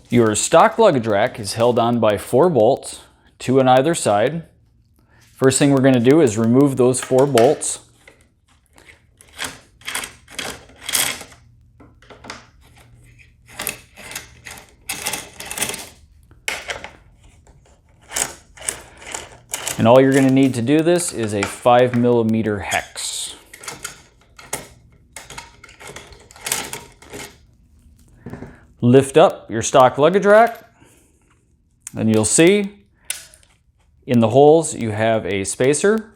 Your stock luggage rack is held on by 4 bolts, 2 on either side. First thing we're going to do is remove those 4 bolts. And all you're going to need to do this is a 5mm hex. Lift up your stock luggage rack, and you'll see in the holes you have a spacer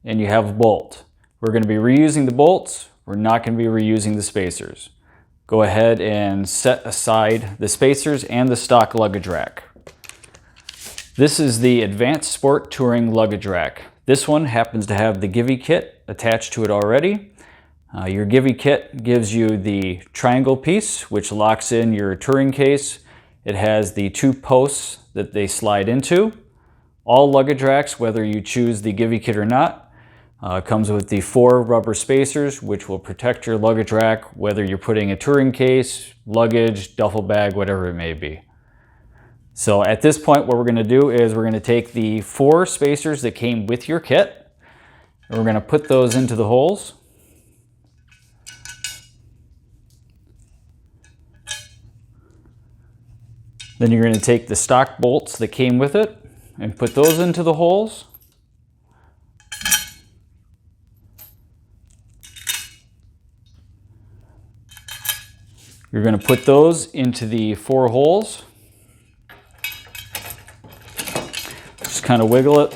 and you have a bolt. We're going to be reusing the bolts. We're not going to be reusing the spacers. Go ahead and set aside the spacers and the stock luggage rack. This is the Advanced Sport Touring Luggage Rack. This one happens to have the Givi kit attached to it already. Your Givi kit gives you the triangle piece, which locks in your touring case. It has the 2 posts that they slide into. All luggage racks, whether you choose the Givi kit or not, comes with the 4 rubber spacers, which will protect your luggage rack, whether you're putting a touring case, luggage, duffel bag, whatever it may be. So at this point, what we're going to do is we're going to take the 4 spacers that came with your kit, and we're going to put those into the holes. Then you're going to take the stock bolts that came with it and put those into the holes. You're going to put those into the 4 holes. Just kind of wiggle it.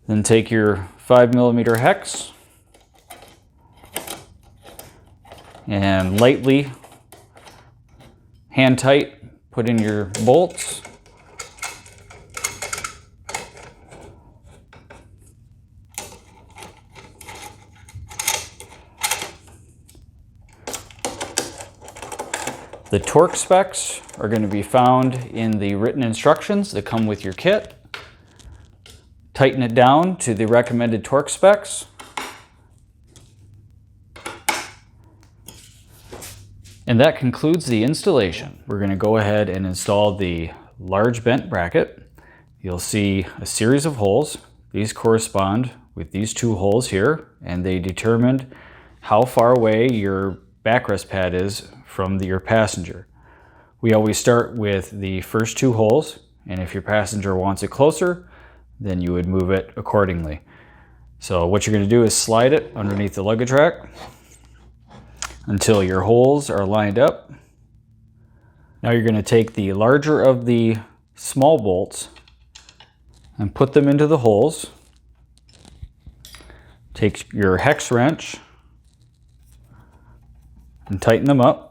Then take your 5mm hex and lightly, hand tight, put in your bolts. The torque specs are going to be found in the written instructions that come with your kit. Tighten it down to the recommended torque specs. And that concludes the installation. We're going to go ahead and install the large bent bracket. You'll see a series of holes. These correspond with these 2 holes here, and they determined how far away your backrest pad is from your passenger. We always start with the first 2 holes, and if your passenger wants it closer, then you would move it accordingly. So what you're going to do is slide it underneath the luggage rack until your holes are lined up. Now you're going to take the larger of the small bolts and put them into the holes. Take your hex wrench and tighten them up.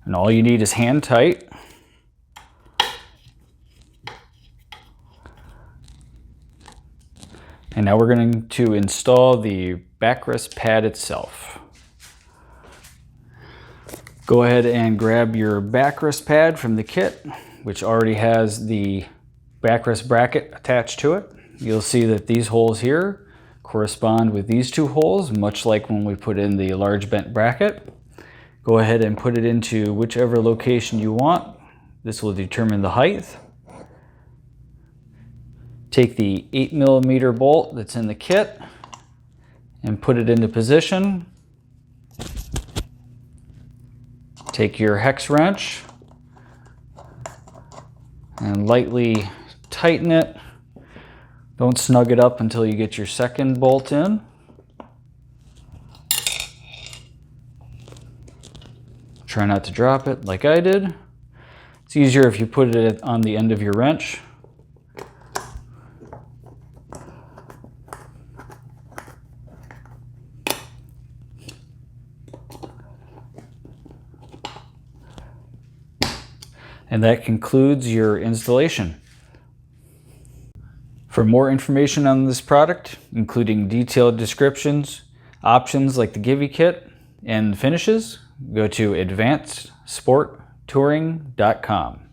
And all you need is hand tight. And now we're going to install the backrest pad itself. Go ahead and grab your backrest pad from the kit, which already has the backrest bracket attached to it. You'll see that these holes here correspond with these 2 holes, much like when we put in the large bent bracket. Go ahead and put it into whichever location you want. This will determine the height. Take the 8mm bolt that's in the kit and put it into position. Take your hex wrench and lightly tighten it. Don't snug it up until you get your second bolt in. Try not to drop it like I did. It's easier if you put it on the end of your wrench. And that concludes your installation. For more information on this product, including detailed descriptions, options like the Givi kit, and finishes, go to advancedsporttouring.com.